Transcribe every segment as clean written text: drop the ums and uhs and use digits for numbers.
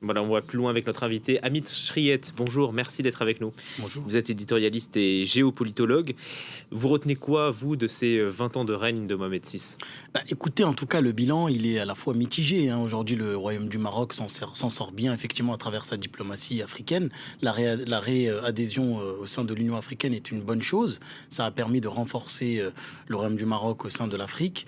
Voilà, on va plus loin avec notre invité, Amit Shriyet. Bonjour, merci d'être avec nous. Bonjour. Vous êtes éditorialiste et géopolitologue. Vous retenez quoi, vous, de ces 20 ans de règne de Mohamed VI? Écoutez, en tout cas, le bilan, il est à la fois mitigé. Aujourd'hui, le Royaume du Maroc s'en sort bien, effectivement, à travers sa diplomatie africaine. La réadhésion au sein de l'Union africaine est une bonne chose. Ça a permis de renforcer le Royaume du Maroc au sein de l'Afrique,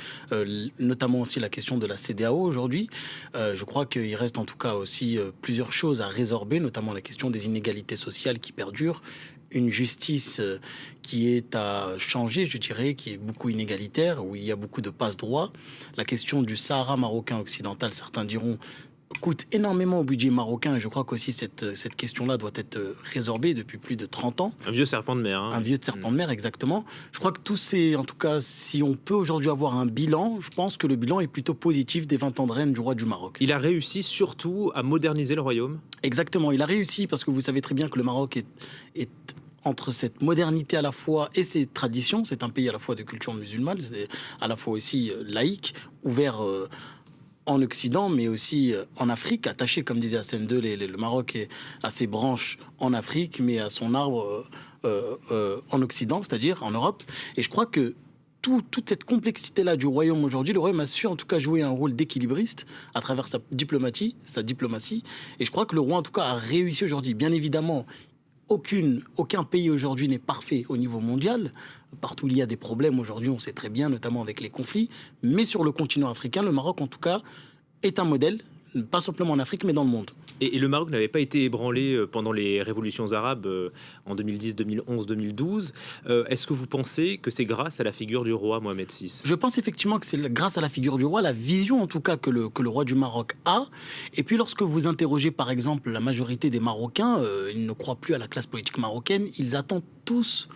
notamment aussi la question de la CEDEAO aujourd'hui. Je crois qu'il reste en tout cas aussi plusieurs choses à résorber, notamment la question des inégalités sociales qui perdurent, une justice qui est à changer, je dirais, qui est beaucoup inégalitaire, où il y a beaucoup de passe-droit. La question du Sahara marocain occidental, certains diront, coûte énormément au budget marocain. Je crois qu'aussi cette question-là doit être résorbée depuis plus de 30 ans. Un vieux serpent de mer. Un vieux serpent de mer, exactement. Je crois que tous ces... En tout cas, si on peut aujourd'hui avoir un bilan, je pense que le bilan est plutôt positif des 20 ans de règne du roi du Maroc. Il a réussi surtout à moderniser le royaume. Exactement, il a réussi parce que vous savez très bien que le Maroc est entre cette modernité à la fois et ses traditions. C'est un pays à la fois de culture musulmane, c'est à la fois aussi laïque, ouvert en Occident, mais aussi en Afrique, attaché, comme disait Hassan II, le Maroc est à ses branches en Afrique, mais à son arbre en Occident, c'est-à-dire en Europe. Et je crois que toute cette complexité-là du royaume aujourd'hui, le royaume a su en tout cas jouer un rôle d'équilibriste à travers sa diplomatie. Et je crois que le roi en tout cas a réussi aujourd'hui. Bien évidemment, aucun pays aujourd'hui n'est parfait au niveau mondial. Partout il y a des problèmes aujourd'hui, on sait très bien, notamment avec les conflits. Mais sur le continent africain, le Maroc en tout cas est un modèle, pas simplement en Afrique, mais dans le monde. Et le Maroc n'avait pas été ébranlé pendant les révolutions arabes en 2010, 2011, 2012. Est-ce que vous pensez que c'est grâce à la figure du roi Mohamed VI? Je pense effectivement que c'est grâce à la figure du roi, la vision en tout cas que le roi du Maroc a. Et puis lorsque vous interrogez par exemple la majorité des Marocains, ils ne croient plus à la classe politique marocaine, ils attendent tous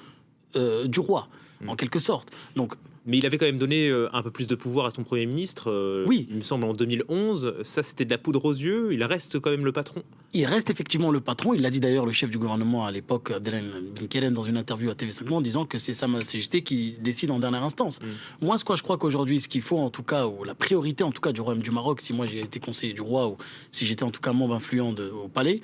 du roi, en quelque sorte. Donc, mais il avait quand même donné un peu plus de pouvoir à son Premier ministre, oui. Il me semble, en 2011. Ça, c'était de la poudre aux yeux. Il reste quand même le patron. Il reste effectivement le patron. Il l'a dit d'ailleurs, le chef du gouvernement à l'époque, Abdelhamid Ben Keren, dans une interview à TV5 en disant que c'est Sa Majesté qui décide en dernière instance. Moi, je crois qu'aujourd'hui, ce qu'il faut en tout cas, ou la priorité en tout cas du Royaume du Maroc, si moi j'ai été conseiller du roi ou si j'étais en tout cas membre influent au palais,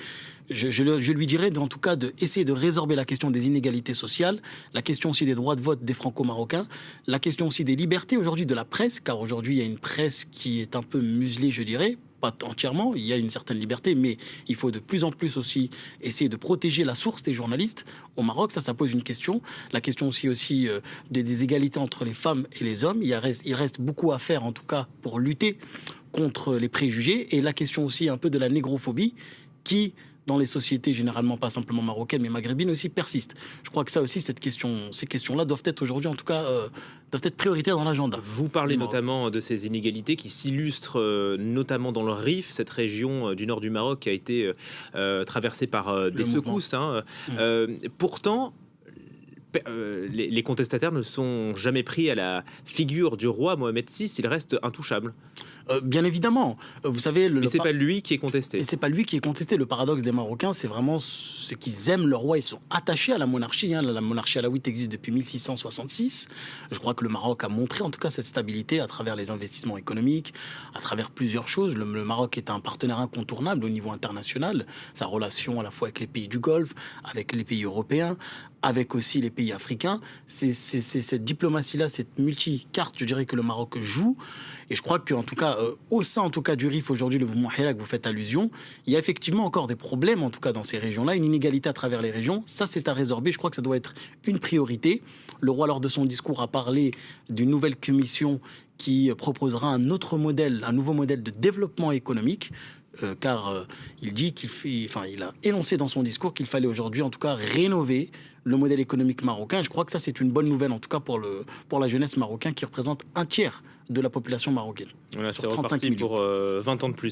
je lui dirais en tout cas d'essayer de résorber la question des inégalités sociales, la question aussi des droits de vote des franco-marocains, la question aussi des libertés aujourd'hui de la presse, car aujourd'hui il y a une presse qui est un peu muselée, je dirais, pas entièrement, il y a une certaine liberté, mais il faut de plus en plus aussi essayer de protéger la source des journalistes. Au Maroc, ça pose une question. La question aussi des égalités entre les femmes et les hommes. Il reste beaucoup à faire, en tout cas, pour lutter contre les préjugés. Et la question aussi un peu de la négrophobie qui, dans les sociétés généralement pas simplement marocaines mais maghrébines aussi, persiste. Je crois que ça aussi, ces questions-là doivent être aujourd'hui en tout cas doivent être prioritaires dans l'agenda. Vous parlez notamment de ces inégalités qui s'illustrent notamment dans le Rif, cette région du nord du Maroc qui a été traversée par des secousses. Pourtant, les contestataires ne sont jamais pris à la figure du roi Mohamed VI, il reste intouchable. Bien évidemment, vous savez... Mais c'est pas lui qui est contesté. Et c'est pas lui qui est contesté. Le paradoxe des Marocains, c'est vraiment qu'ils aiment leur roi, ils sont attachés à la monarchie. La monarchie alaouite existe depuis 1666. Je crois que le Maroc a montré en tout cas cette stabilité à travers les investissements économiques, à travers plusieurs choses. Le Maroc est un partenaire incontournable au niveau international. Sa relation à la fois avec les pays du Golfe, avec les pays européens, avec aussi les pays africains. C'est cette diplomatie-là, cette multicarte, je dirais, que le Maroc joue. Et je crois qu'en tout cas, au sein en tout cas du Rif aujourd'hui, le mouvement Hirak, vous faites allusion, il y a effectivement encore des problèmes en tout cas dans ces régions-là, une inégalité à travers les régions. Ça, c'est à résorber. Je crois que ça doit être une priorité. Le roi, lors de son discours, a parlé d'une nouvelle commission qui proposera un nouveau modèle de développement économique. Car il dit il a énoncé dans son discours qu'il fallait aujourd'hui en tout cas rénover le modèle économique marocain. Je crois que ça c'est une bonne nouvelle en tout cas pour la jeunesse marocaine qui représente un tiers de la population marocaine. Voilà, c'est reparti pour 20 ans de plus.